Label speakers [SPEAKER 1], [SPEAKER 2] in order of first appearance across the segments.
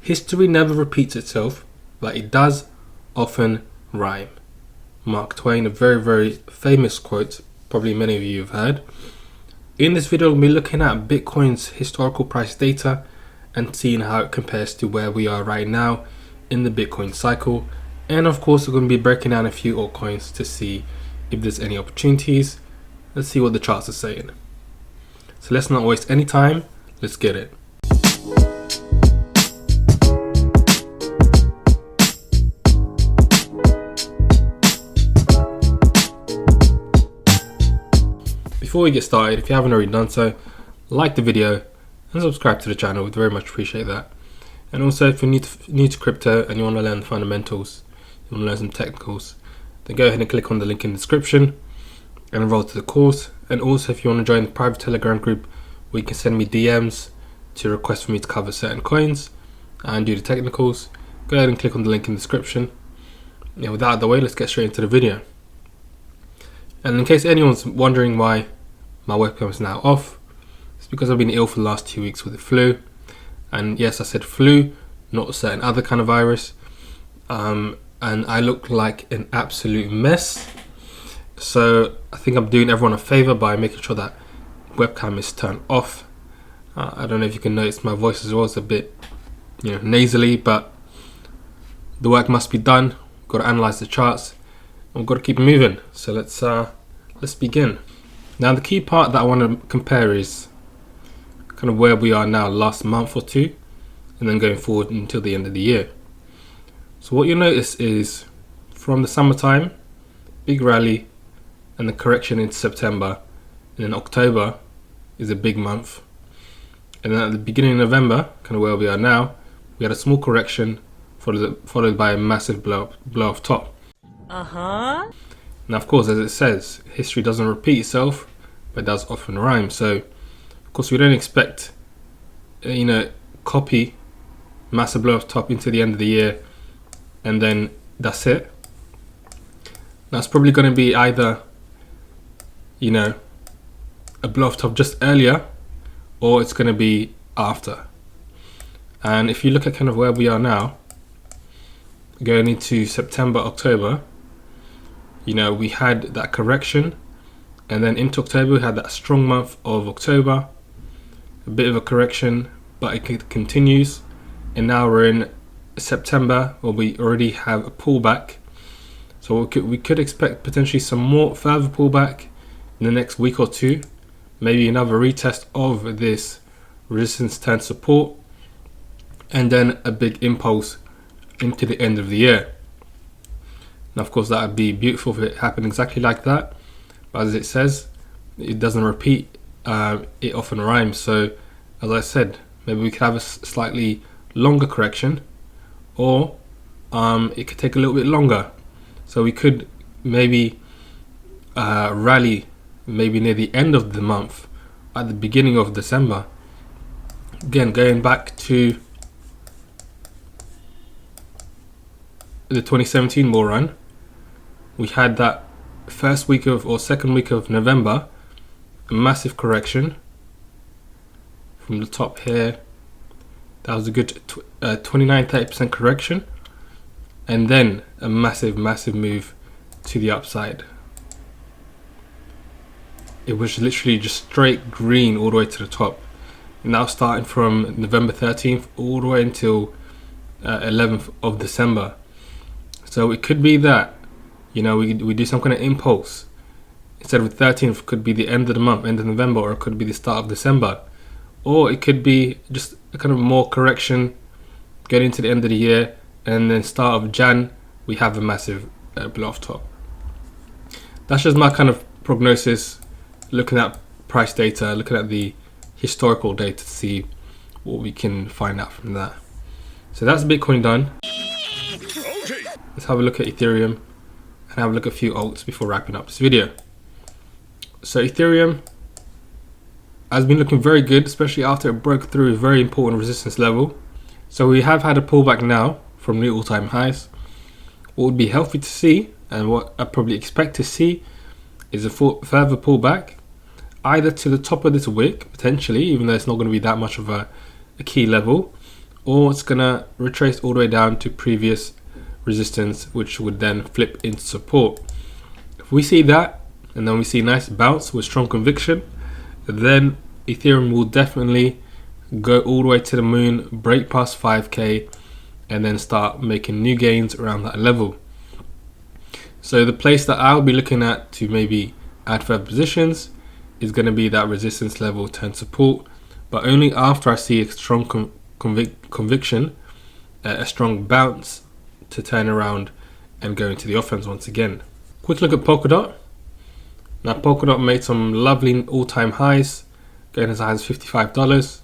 [SPEAKER 1] History never repeats itself, but it does often rhyme. Mark Twain, a very, very famous quote, probably many of you have heard. In this video, we'll be looking at Bitcoin's historical price data and seeing how it compares to where we are right now in the Bitcoin cycle. And of course, we're going to be breaking down a few altcoins to see if there's any opportunities. Let's see what the charts are saying. So let's not waste any time. Let's get it. Before we get started, if you haven't already done so, like the video and subscribe to the channel. We'd very much appreciate that. And also, if you're new to crypto and you want to learn the fundamentals, you want to learn some technicals, then go ahead and click on the link in the description and enroll to the course. And also, if you want to join the private Telegram group where you can send me DMs to request for me to cover certain coins and do the technicals, go ahead and click on the link in the description. With that out of the way, let's get straight into the video. And in case anyone's wondering why my webcam is now off, it's because I've been ill for the last 2 weeks with the flu. And yes, I said flu, not a certain other kind of virus. And I look like an absolute mess. So I think I'm doing everyone a favor by making sure that webcam is turned off. I don't know if you can notice my voice as well. It's a bit, nasally, but the work must be done. We've got to analyze the charts. And we've got to keep moving. So let's begin. Now, the key part that I want to compare is kind of where we are now, last month or two, and then going forward until the end of the year. So what you'll notice is from the summertime, big rally, and the correction into September, and then October is a big month. And then at the beginning of November, kind of where we are now, we had a small correction followed by a massive blow off top. Now, of course, as it says, history doesn't repeat itself, but it does often rhyme. So, of course, we don't expect, copy, massive blow off top into the end of the year, and then that's it. Now, it's probably going to be either, a blow off top just earlier, or it's going to be after. And if you look at kind of where we are now, going into September, October, we had that correction, and then into October we had that strong month of October, a bit of a correction, but it continues, and now we're in September where we already have a pullback. So we could expect potentially some more further pullback in the next week or two, maybe another retest of this resistance turn support, and then a big impulse into the end of the year. Now, of course, that would be beautiful if it happened exactly like that. But as it says, it doesn't repeat. It often rhymes. So, as I said, maybe we could have a slightly longer correction, or it could take a little bit longer. So we could maybe rally maybe near the end of the month, at the beginning of December. Again, going back to the 2017 bull run, we had that first week of or second week of November, a massive correction from the top here. That was a good 29-30% correction, and then a massive move to the upside. It was literally just straight green all the way to the top. Now starting from November 13th all the way until 11th of December. So it could be that, we do some kind of impulse. Instead of the 13th, could be the end of the month, end of November, or it could be the start of December. Or it could be just a kind of more correction getting into the end of the year, and then start of Jan, we have a massive blow off top. That's just my kind of prognosis, looking at price data, looking at the historical data to see what we can find out from that. So that's Bitcoin done. Let's have a look at Ethereum and have a look at a few alts before wrapping up this video. So Ethereum has been looking very good, especially after it broke through a very important resistance level. So we have had a pullback now from new all-time highs. What would be healthy to see, and what I probably expect to see, is a further pullback, either to the top of this wick, potentially, even though it's not going to be that much of a key level, or it's gonna retrace all the way down to previous resistance, which would then flip into support. If we see that, and then we see a nice bounce with strong conviction, then Ethereum will definitely go all the way to the moon, break past 5k, and then start making new gains around that level. So the place that I'll be looking at to maybe add further positions is going to be that resistance level turn support, but only after I see a strong conviction, a strong bounce to turn around and go into the offense once again. Quick look at Polkadot. Now Polkadot made some lovely all-time highs, going as high as $55.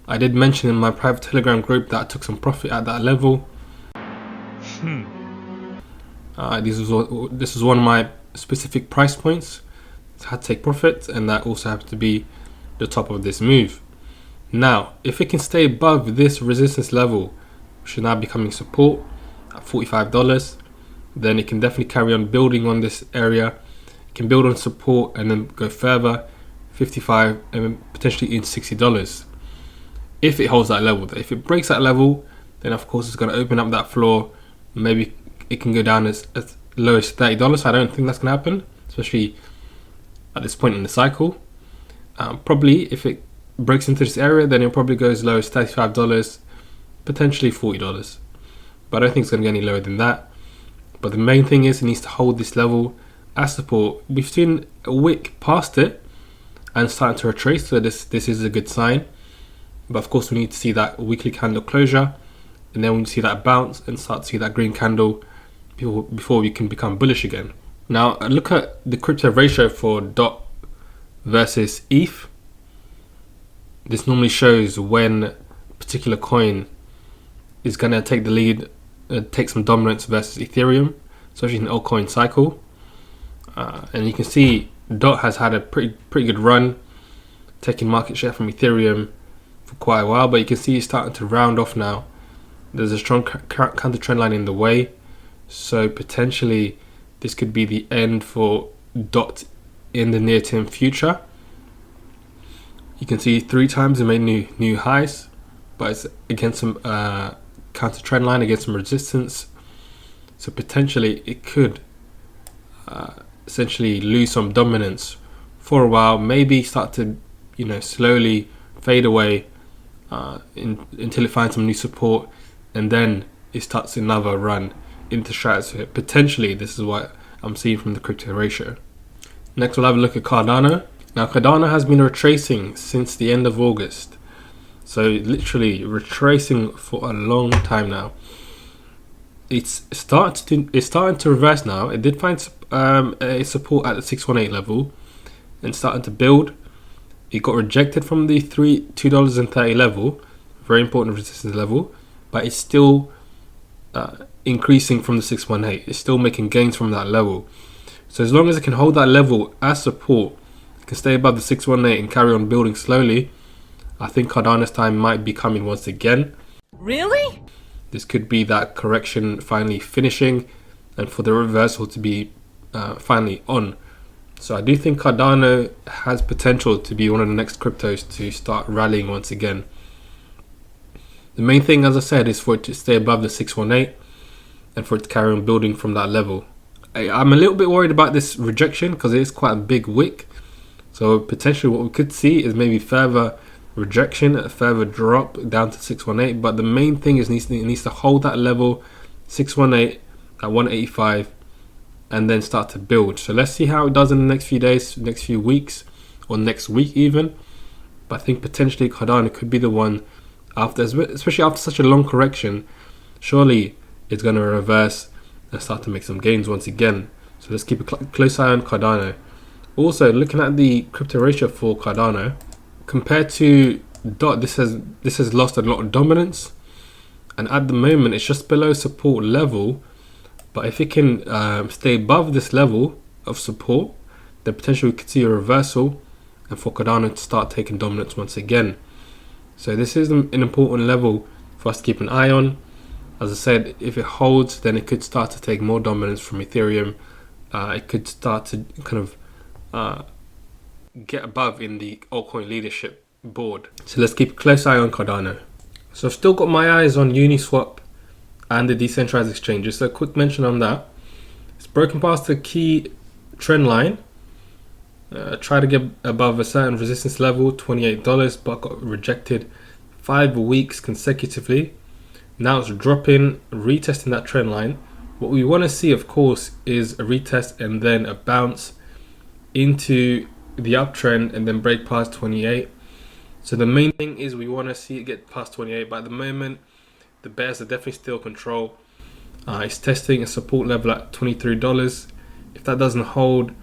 [SPEAKER 1] I did mention in my private Telegram group that I took some profit at that level. This was one of my specific price points. So I had to take profit, and that also happens to be the top of this move. Now, if it can stay above this resistance level, which is now becoming support at $45, then it can definitely carry on building on this area. It can build on support and then go further, 55 and potentially in $60. If it holds that level. If it breaks that level, then of course it's going to open up that floor. Maybe it can go down as low as $30. I don't think that's going to happen, especially at this point in the cycle. Probably if it breaks into this area, then it'll probably go as low as $35, potentially $40. But I don't think it's going to get any lower than that. But the main thing is it needs to hold this level as support. We've seen a wick past it and starting to retrace, so this is a good sign. But of course we need to see that weekly candle closure, and then we see that bounce and start to see that green candle before we can become bullish again. Now look at the crypto ratio for DOT versus ETH. This normally shows when a particular coin is going to take the lead, take some dominance versus Ethereum, especially in the altcoin cycle. And you can see DOT has had a pretty good run, taking market share from Ethereum for quite a while, but you can see it's starting to round off now. There's a strong counter trend line in the way, so potentially this could be the end for DOT in the near term future. You can see 3 times it made new highs, but it's against some counter trend line, against some resistance, so potentially it could essentially lose some dominance for a while, maybe start to slowly fade away until it finds some new support, and then it starts another run into stratosphere. Potentially this is what I'm seeing from the crypto ratio. Next we'll have a look at Cardano. Now Cardano has been retracing since the end of August, so literally retracing for a long time now. It's starting to reverse now. It did find a support at the 618 level and starting to build. It got rejected from the $2.30 level, very important resistance level, but it's still increasing from the 618. It's still making gains from that level. So as long as it can hold that level as support, it can stay above the 618 and carry on building slowly, I think Cardano's time might be coming once again.
[SPEAKER 2] Really?
[SPEAKER 1] This could be that correction finally finishing and for the reversal to be finally on. So I do think Cardano has potential to be one of the next cryptos to start rallying once again. The main thing, as I said, is for it to stay above the 618 and for it to carry on building from that level. I'm a little bit worried about this rejection because it is quite a big wick. So potentially what we could see is maybe further rejection, a further drop down to 618. But the main thing is it needs to hold that level, 618 at 185, and then start to build. So let's see how it does in the next few days, next few weeks, or next week even. But I think potentially Cardano could be the one, especially after such a long correction. Surely it's going to reverse and start to make some gains once again. So let's keep a close eye on Cardano. Also, looking at the crypto ratio for Cardano compared to DOT, this has lost a lot of dominance, and at the moment it's just below support level. But if it can stay above this level of support, then potentially we could see a reversal and for Cardano to start taking dominance once again. So this is an important level for us to keep an eye on. As I said, if it holds, then it could start to take more dominance from Ethereum. It could start to kind of get above in the altcoin leadership board. So let's keep a close eye on Cardano. So I've still got my eyes on Uniswap and the decentralized exchanges. So a quick mention on that. It's broken past the key trend line. Tried to get above a certain resistance level, $28, but got rejected 5 weeks consecutively. Now it's dropping, retesting that trend line. What we want to see, of course, is a retest and then a bounce into the uptrend and then break past 28. So the main thing is we want to see it get past 28, but at the moment the bears are definitely still control. It's testing a support level at $23. If that doesn't hold,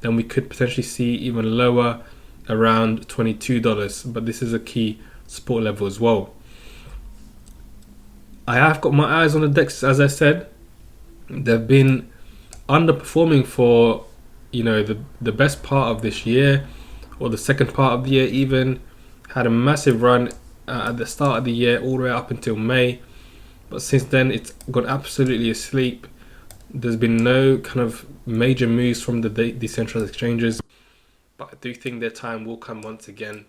[SPEAKER 1] then we could potentially see even lower, around $22, but this is a key support level as well. I have got my eyes on the DEX, as I said. They've been underperforming for the best part of this year, or the second part of the year even. Had a massive run at the start of the year all the way up until May, but since then it's gone absolutely asleep. There's been no kind of major moves from the decentralized exchanges, but I do think their time will come once again,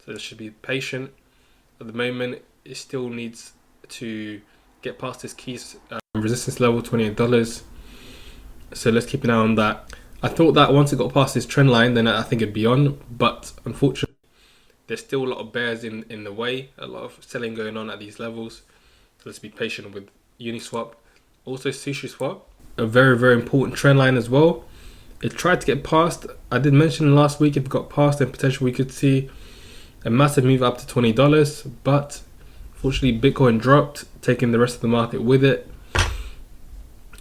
[SPEAKER 1] so they should be patient. At the moment it still needs to get past this key resistance level, $28, so let's keep an eye on that. I thought that once it got past this trend line, then I think it'd be on, but unfortunately there's still a lot of bears in the way, a lot of selling going on at these levels. So let's be patient with Uniswap. Also SUSHI, a very, very important trend line as well. It tried to get past. I did mention last week if it got past, then potentially we could see a massive move up to $20. But unfortunately Bitcoin dropped, taking the rest of the market with it.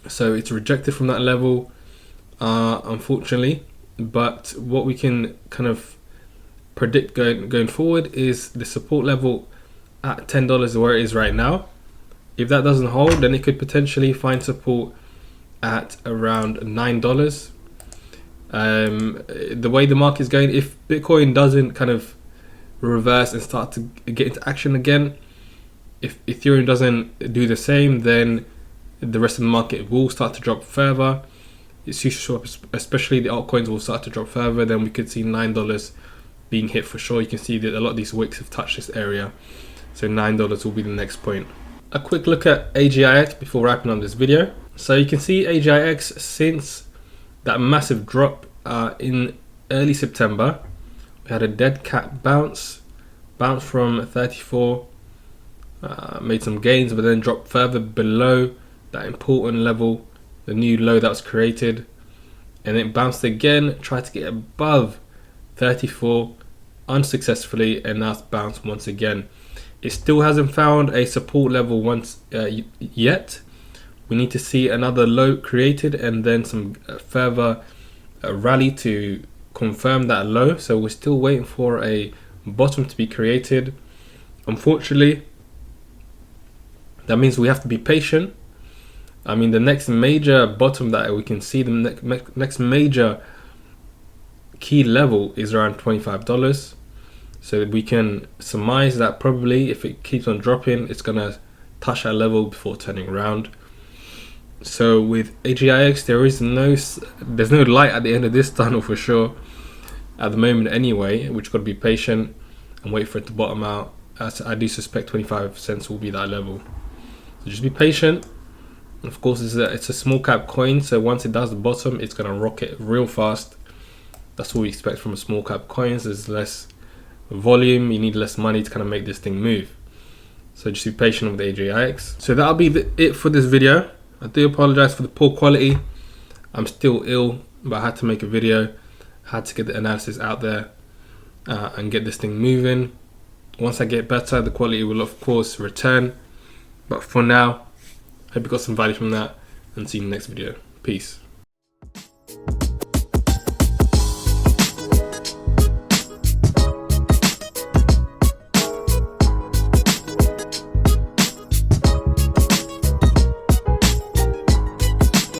[SPEAKER 1] So it's rejected from that level, unfortunately. But what we can kind of predict going forward is the support level at $10 where it is right now. If that doesn't hold, then it could potentially find support at around $9. The way the market is going, if Bitcoin doesn't kind of reverse and start to get into action again, if Ethereum doesn't do the same, then the rest of the market will start to drop further. Especially the altcoins will start to drop further. Then we could see $9 being hit for sure. You can see that a lot of these wicks have touched this area, so $9 will be the next point. A quick look at AGIX before wrapping up this video. So you can see AGIX, since that massive drop in early September, we had a dead cat bounce from 34, made some gains, but then dropped further below that important level, the new low that was created, and it bounced again, tried to get above 34 unsuccessfully, and now it's bounced once again. It still hasn't found a support level yet. We need to see another low created and then some further rally to confirm that low. So we're still waiting for a bottom to be created. Unfortunately, that means we have to be patient. I mean, the next major bottom that we can see, the next major key level is around $25. So we can surmise that probably if it keeps on dropping, it's gonna touch that level before turning around. So with AGIX, there's no light at the end of this tunnel for sure at the moment anyway. We've got to be patient and wait for it to bottom out, as I do suspect 25 cents will be that level. So just be patient. Of course, it's a small cap coin, so once it does the bottom, it's gonna rocket real fast. That's what we expect from a small cap coins. There's less volume, you need less money to kind of make this thing move. So just be patient with the AGIX. So that'll be it for this video. I do apologize for the poor quality. I'm still ill, but I had to make a video. Had to get the analysis out there and get this thing moving. Once I get better, the quality will of course return. But for now, hope you got some value from that, and see you in the next video. Peace.